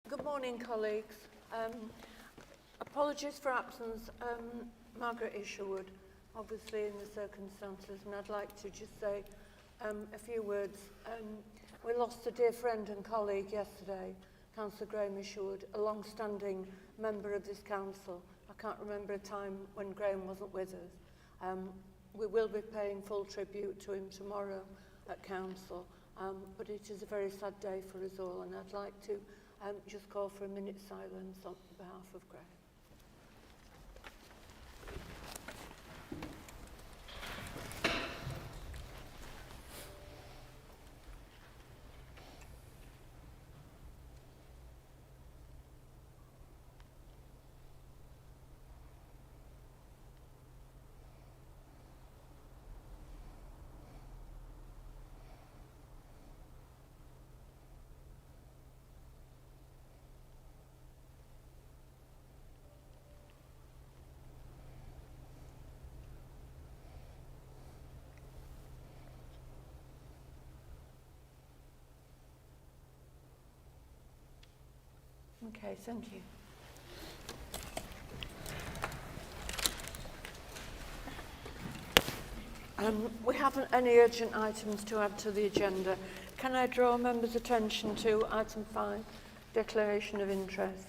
Good morning, colleagues. Apologies for absence, Margaret Isherwood, obviously in the circumstances, and I'd like to just say a few words. We lost a dear friend and colleague yesterday, Councillor Graham Isherwood, a long-standing member of this council. I can't remember a time when Graham wasn't with us. We will be paying full tribute to him tomorrow at council, but it is a very sad day for us all, and I'd like to just call for a minute's silence on behalf of Graham. Okay, thank you. We haven't any urgent items to add to the agenda. Can I draw members' attention to item 5, declaration of interest?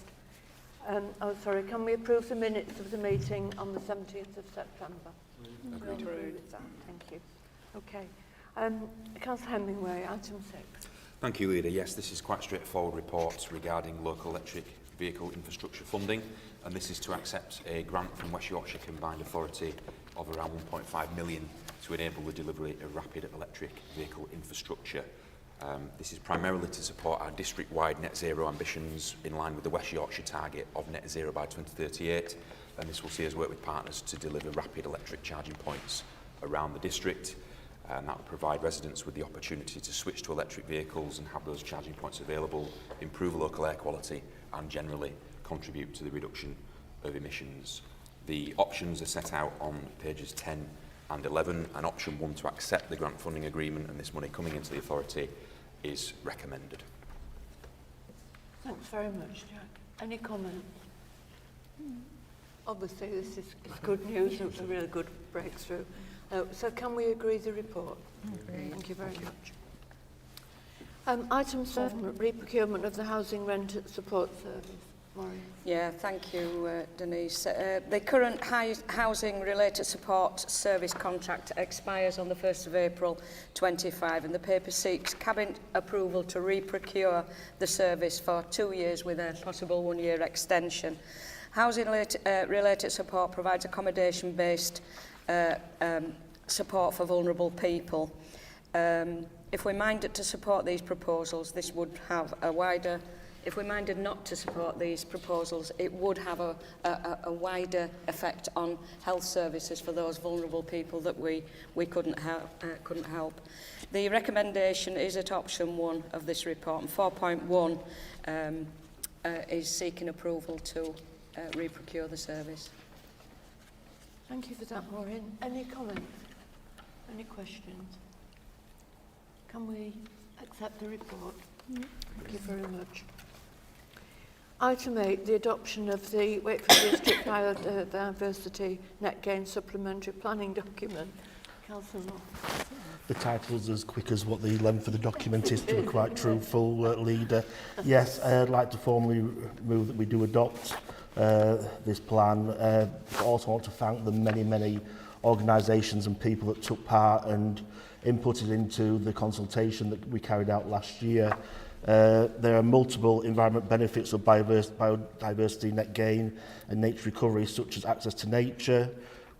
Can we approve the minutes of the meeting on the 17th of September? Agreed. We'll agree with that. Thank you. Okay. Councillor Hemingway, item 6. Thank you, Leader. Yes, this is quite a straightforward report regarding local electric vehicle infrastructure funding, and this is to accept a grant from West Yorkshire Combined Authority of around 1.5 million to enable the delivery of rapid electric vehicle infrastructure. This is primarily to support our district-wide net zero ambitions in line with the West Yorkshire target of net zero by 2038, and this will see us work with partners to deliver rapid electric charging points around the district. And that will provide residents with the opportunity to switch to electric vehicles and have those charging points available, improve local air quality and generally contribute to the reduction of emissions. The options are set out on pages 10 and 11, and option 1 to accept the grant funding agreement and this money coming into the authority is recommended. Thanks very much, Jack. Any comments? Obviously this is good news, it's a really good breakthrough. So can we agree the report? Agreed. Thank you very much. Item 7, reprocurement of the housing rent support service. Maureen. Yeah, thank you, Denise. The current housing related support service contract expires on the 1st of April 25, and the paper seeks Cabinet approval to reprocure the service for 2 years with a possible 1-year extension. Housing related support provides accommodation-based support for vulnerable people. If we minded to support these proposals, this would have a wider... If we minded not to support these proposals, it would have a wider effect on health services for those vulnerable people that we couldn't help. The recommendation is at option 1 of this report, and 4.1 is seeking approval to reprocure the service. Thank you for that, Maureen. Any comments? Any questions? Can we accept the report? Thank you very much. Item 8, the adoption of the Wakefield District Biodiversity Net Gain Supplementary Planning Document. Councillor Moore. The title's as quick as what the length of the document is, to be quite truthful, Leader. Yes, I'd like to formally move that we do adopt this plan. I also want to thank the many organisations and people that took part and inputted into the consultation that we carried out last year. There are multiple environment benefits of biodiversity net gain and nature recovery, such as access to nature,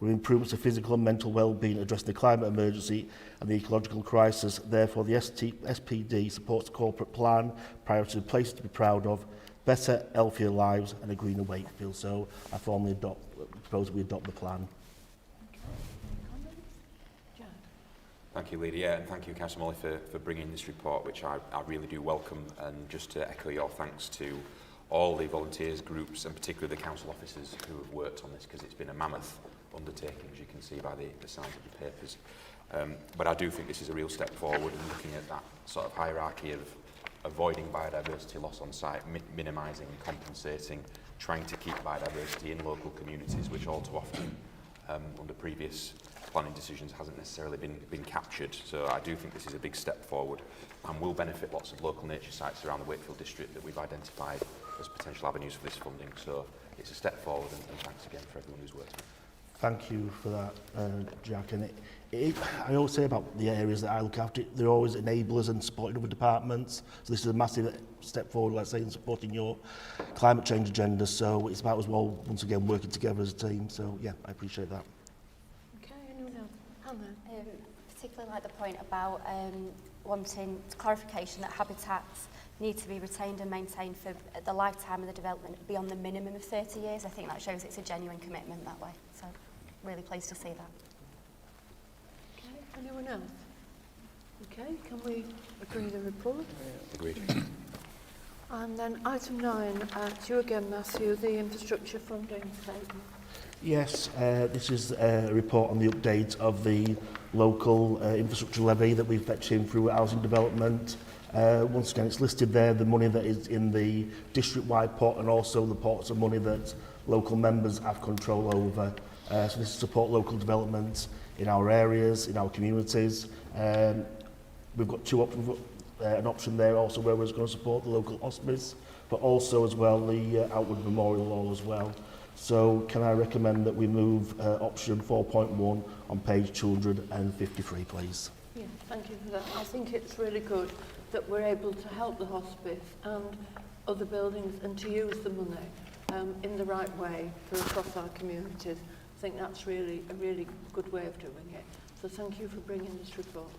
with improvements of physical and mental well-being, addressing the climate emergency and the ecological crisis. Therefore, the SPD supports the corporate plan, priority of places to be proud of, better, healthier lives and a greener Wakefield. So I formally propose we adopt the plan. Thank you, Leader. Yeah, and thank you, Councillor Molly, for bringing this report, which I really do welcome. And just to echo your thanks to all the volunteers, groups, and particularly the council officers who have worked on this, because it's been a mammoth undertaking, as you can see by the size of the papers. But I do think this is a real step forward in looking at that sort of hierarchy of avoiding biodiversity loss on site, minimising and compensating, trying to keep biodiversity in local communities, which all too often under previous planning decisions hasn't necessarily been captured. So I do think this is a big step forward and will benefit lots of local nature sites around the Wakefield district that we've identified as potential avenues for this funding. So it's a step forward, and thanks again for everyone who's worked on it. Thank you for that, Jack. And I always say about the areas that I look after, they're always enablers and supporting other departments. So this is a massive step forward, let's say, in supporting your climate change agenda. So it's about as well, once again, working together as a team. So yeah, I appreciate that. Okay, anyone else? Hannah? Particularly like the point about wanting clarification that habitats need to be retained and maintained for the lifetime of the development beyond the minimum of 30 years. I think that shows it's a genuine commitment that way. So really pleased to see that. Okay, anyone else? Okay, can we agree the report? Agreed. And then item 9, to you again, Matthew, the infrastructure funding statement. Yes, this is a report on the update of the local infrastructure levy that we've fetched in through housing development. Once again, it's listed there, the money that is in the district-wide pot and also the pots of money that local members have control over. So this is support local development in our areas, in our communities. We've got two options, an option there also where we're going to support the local hospice, but also as well the Outward Memorial Hall as well. So can I recommend that we move option 4.1 on page 253, please? Yeah, thank you for that. I think it's really good that we're able to help the hospice and other buildings and to use the money in the right way for across our communities. I think that's really a really good way of doing it. So thank you for bringing this report.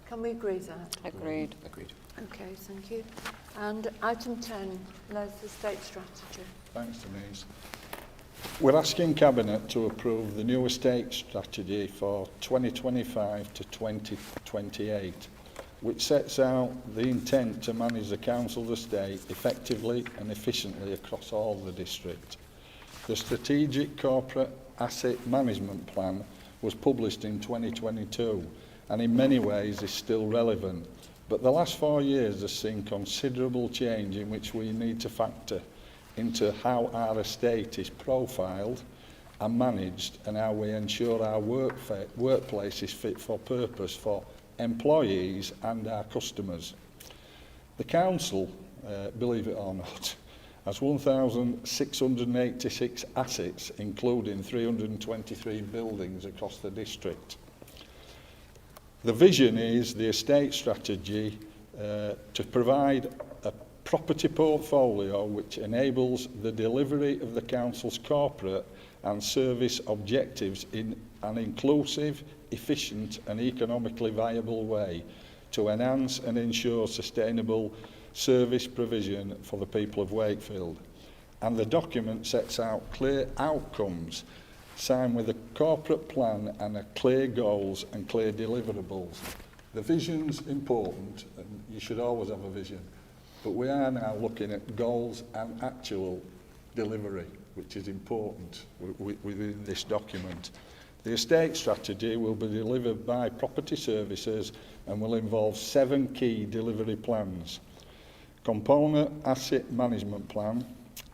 Can we agree that? Agreed. Agreed. Okay, thank you. And item 10, Les, the state strategy. Thanks, Denise. We're asking Cabinet to approve the new estate strategy for 2025 to 2028, which sets out the intent to manage the council's estate effectively and efficiently across all the district. The Strategic Corporate Asset Management Plan was published in 2022 and in many ways is still relevant, but the last 4 years has seen considerable change in which we need to factor into how our estate is profiled and managed and how we ensure our workplace is fit for purpose for employees and our customers. The council, believe it or not, has 1,686 assets, including 323 buildings across the district. The vision is the estate strategy to provide a property portfolio which enables the delivery of the council's corporate and service objectives in an inclusive, efficient and economically viable way to enhance and ensure sustainable service provision for the people of Wakefield. And the document sets out clear outcomes, signed with a corporate plan and a clear goals and clear deliverables. The vision's important, and you should always have a vision, but we are now looking at goals and actual delivery, which is important within this document. The estate strategy will be delivered by Property Services and will involve 7 key delivery plans: Component Asset Management Plan,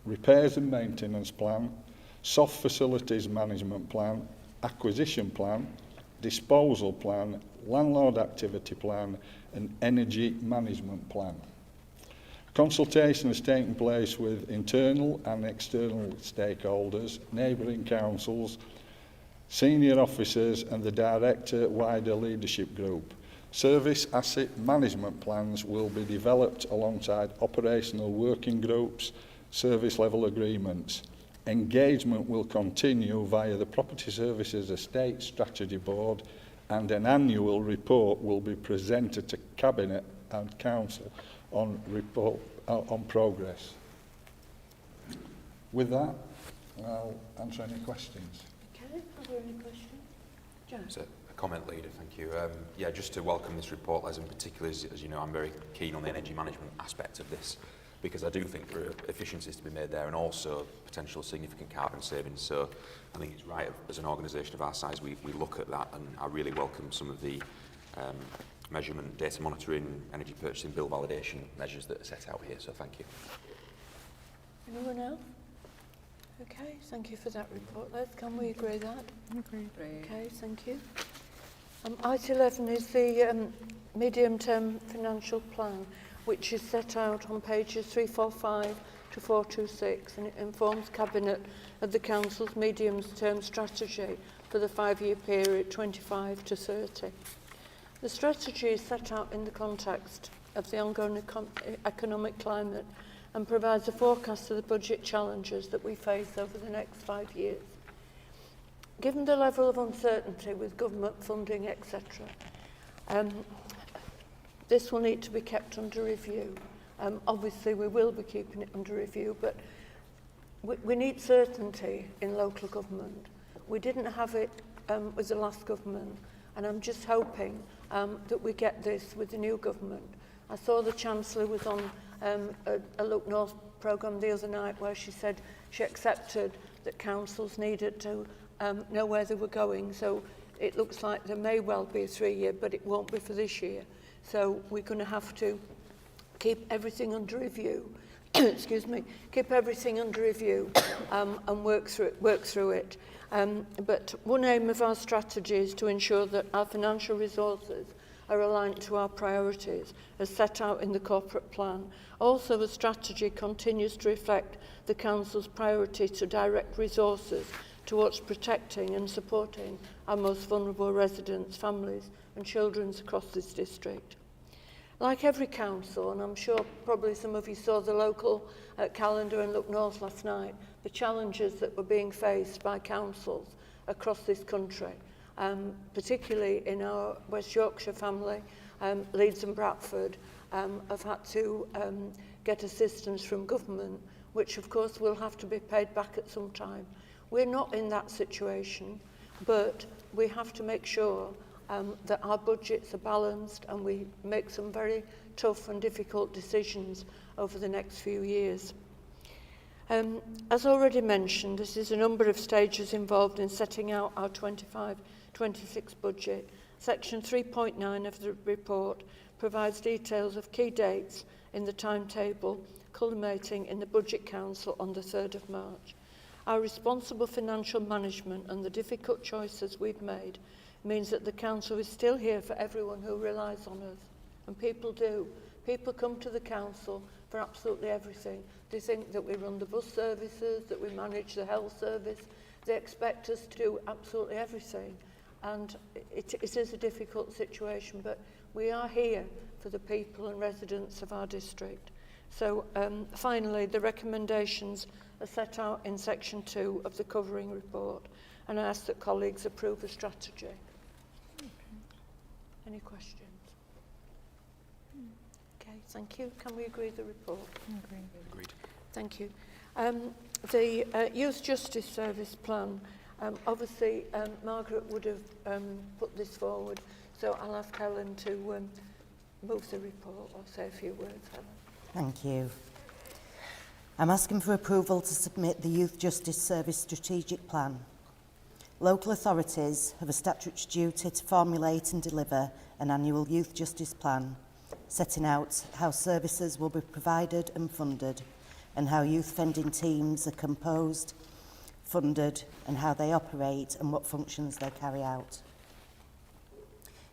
Repairs and Maintenance Plan, Soft Facilities Management Plan, Acquisition Plan, Disposal Plan, Landlord Activity Plan and Energy Management Plan. Consultation has taken place with internal and external stakeholders, neighbouring councils, senior officers and the Director wider leadership group. Service asset management plans will be developed alongside operational working groups, service level agreements. Engagement will continue via the Property Services Estate Strategy Board, and an annual report will be presented to Cabinet and Council on progress. With that, I'll answer any questions. Okay, are there any questions? Jack? So, a comment leader, thank you. Yeah, just to welcome this report, Les, in particular, as you know, I'm very keen on the energy management aspect of this, because I do think there are efficiencies to be made there and also potential significant carbon savings. So I think it's right, as an organisation of our size, we look at that, and I really welcome some of the measurement, data monitoring, energy purchasing, bill validation measures that are set out here. So thank you. Anyone else? Okay, thank you for that report, Les. Can we agree that? Agree. Okay, thank you. Item 11 is the medium-term financial plan, which is set out on pages 345 to 426, and it informs Cabinet of the Council's medium-term strategy for the 5-year period 25 to 30. The strategy is set out in the context of the ongoing economic climate and provides a forecast of the budget challenges that we face over the next 5 years. Given the level of uncertainty with government funding, etc., this will need to be kept under review. Obviously, we will be keeping it under review, but we need certainty in local government. We didn't have it with the last government, and I'm just hoping that we get this with the new government. I saw the Chancellor was on a Look North programme the other night where she said she accepted that councils needed to know where they were going. So it looks like there may well be a 3-year, but it won't be for this year. So we're going to have to keep everything under review. Excuse me. Keep everything under review and work through it. But one aim of our strategy is to ensure that our financial resources are aligned to our priorities as set out in the corporate plan. Also, the strategy continues to reflect the Council's priority to direct resources towards protecting and supporting our most vulnerable residents, families and children across this district. Like every council, and I'm sure probably some of you saw the local calendar and Look North last night, the challenges that were being faced by councils across this country, particularly in our West Yorkshire family, Leeds and Bradford, have had to get assistance from government, which of course will have to be paid back at some time. We're not in that situation, but we have to make sure that our budgets are balanced and we make some very tough and difficult decisions over the next few years. As already mentioned, this is a number of stages involved in setting out our 25-26 budget. Section 3.9 of the report provides details of key dates in the timetable, culminating in the Budget Council on the 3rd of March. Our responsible financial management and the difficult choices we've made means that the Council is still here for everyone who relies on us. And people do. People come to the Council for absolutely everything. They think that we run the bus services, that we manage the health service. They expect us to do absolutely everything. And it is a difficult situation, but we are here for the people and residents of our district. So finally, the recommendations are set out in section 2 of the covering report, and I ask that colleagues approve the strategy. Any questions? Okay, thank you. Can we agree the report? Agreed. Thank you. The Youth Justice Service Plan, obviously Margaret would have put this forward, so I'll ask Helen to move the report or say a few words, Helen. Thank you. I'm asking for approval to submit the Youth Justice Service Strategic Plan. Local authorities have a statutory duty to formulate and deliver an annual youth justice plan, setting out how services will be provided and funded, and how youth offending teams are composed, funded, and how they operate and what functions they carry out.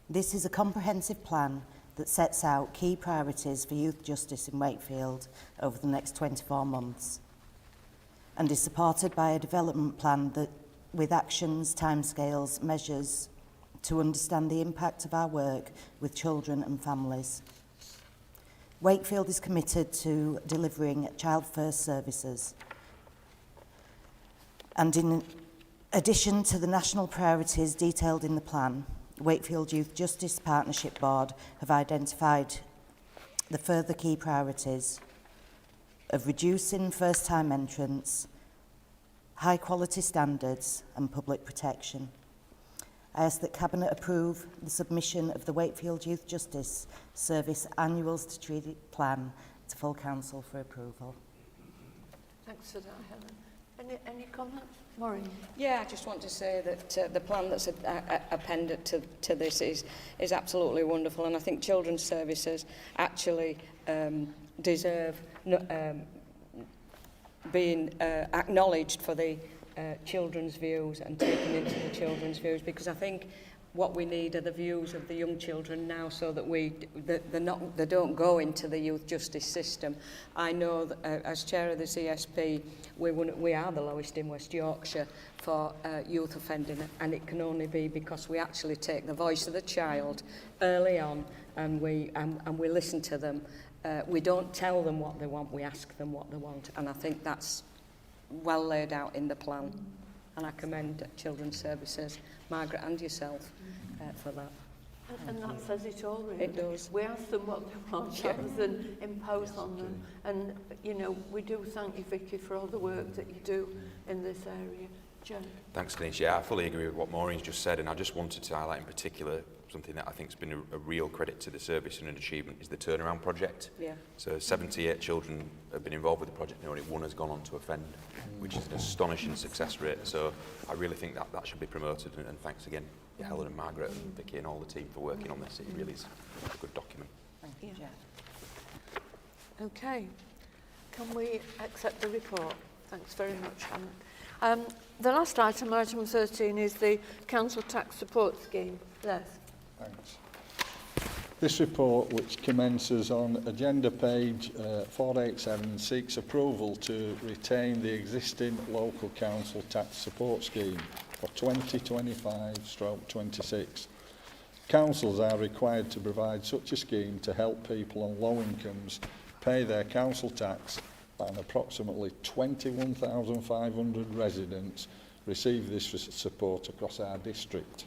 This is a comprehensive plan that sets out key priorities for youth justice in Wakefield over the next 24 months and is supported by a development plan that, with actions, timescales, measures to understand the impact of our work with children and families. Wakefield is committed to delivering child-first services. And in addition to the national priorities detailed in the plan, Wakefield Youth Justice Partnership Board have identified the further key priorities of reducing first-time entrants, high-quality standards and public protection. I ask that Cabinet approve the submission of the Wakefield Youth Justice Service Annual Strategic Plan to full Council for approval. Thanks for that, Helen. Any comments? Maureen? Yeah, I just want to say that the plan that's appended to this is absolutely wonderful, and I think children's services actually deserve being acknowledged for the children's views and taken into the children's views, because I think what we need are the views of the young children now, so that they don't go into the youth justice system. I know that, as chair of the CSP, we are the lowest in West Yorkshire for youth offending, and it can only be because we actually take the voice of the child early on, and we listen to them. We don't tell them what they want, we ask them what they want, and I think that's well laid out in the plan. And I commend Children's Services, Margaret and yourself, for that. And that says it all, really. It does. We ask them what they want rather than impose on them. And, you know, we do thank you, Vicky, for all the work that you do in this area. Jen? Thanks, Denise. Yeah, I fully agree with what Maureen's just said, and I just wanted to highlight in particular something that I think has been a real credit to the service and an achievement is the turnaround project. Yeah. So 78 children have been involved with the project and only one has gone on to offend, which is an astonishing success rate. So I really think that should be promoted, and thanks again to Helen and Margaret and Vicky and all the team for working on this. It really is a good document. Thank you, Yeah. Jeff. Okay. Can we accept the report? Thanks very much, Helen. The last item, item 13, is the Council Tax Support Scheme. Les? Thanks. This report, which commences on agenda page 487, seeks approval to retain the existing local council tax support scheme for 2025/26. Councils are required to provide such a scheme to help people on low incomes pay their council tax, and approximately 21,500 residents receive this support across our district.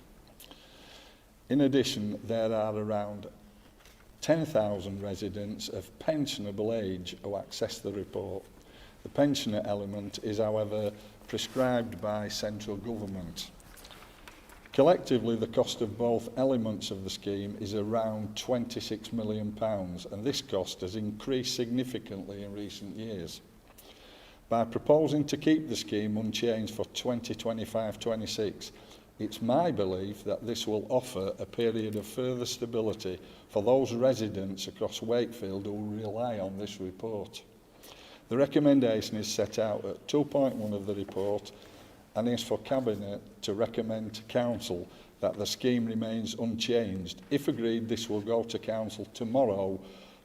In addition, there are around 10,000 residents of pensionable age who access the report. The pensioner element is, however, prescribed by central government. Collectively, the cost of both elements of the scheme is around £26 million, and this cost has increased significantly in recent years. By proposing to keep the scheme unchanged for 2025/26, it's my belief that this will offer a period of further stability for those residents across Wakefield who rely on this report. The recommendation is set out at 2.1 of the report and is for Cabinet to recommend to Council that the scheme remains unchanged. If agreed, this will go to Council tomorrow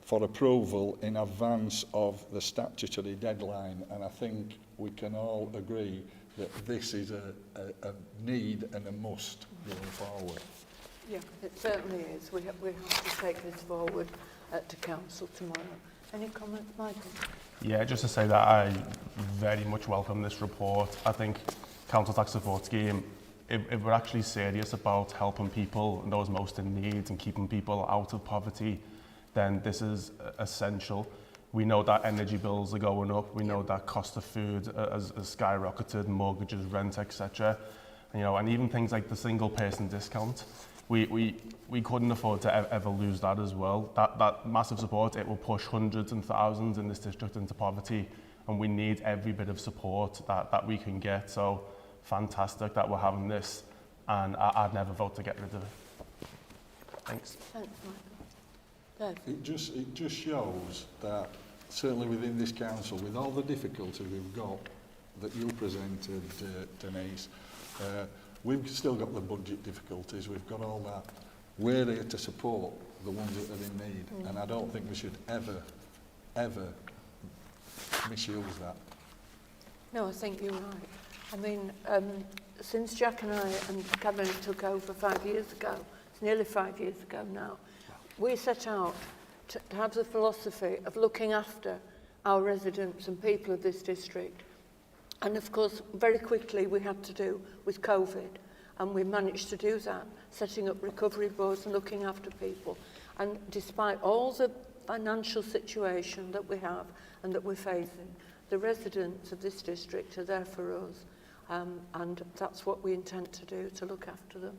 for approval in advance of the statutory deadline, and I think we can all agree that this is a need and a must going forward. Yeah, it certainly is. We have to take this forward to Council tomorrow. Any comments, Michael? Yeah, just to say that I very much welcome this report. I think Council Tax Support Scheme, if we're actually serious about helping people and those most in need and keeping people out of poverty, then this is essential. We know that energy bills are going up. We know that cost of food has skyrocketed, mortgages, rent, etc. And even things like the single person discount, we couldn't afford to ever lose that as well. That massive support, it will push hundreds and thousands in this district into poverty, and we need every bit of support that we can get. So fantastic that we're having this, and I'd never vote to get rid of it. Thanks. Thanks, Michael. It just shows that certainly within this council, with all the difficulty we've got that you presented, Denise, we've still got the budget difficulties, we've got all that. We're here to support the ones that are in need, and I don't think we should ever misuse that. No, I think you're right. I mean, since Jack and I and Cabinet took over 5 years ago, it's nearly 5 years ago now, we set out to have the philosophy of looking after our residents and people of this district. And of course, very quickly we had to do with COVID, and we managed to do that, setting up recovery boards and looking after people. And despite all the financial situation that we have and that we're facing, the residents of this district are there for us, and that's what we intend to do, to look after them.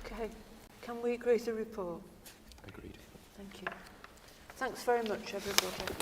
Okay. Can we agree to the report? Agreed. Thank you. Thanks very much, everybody.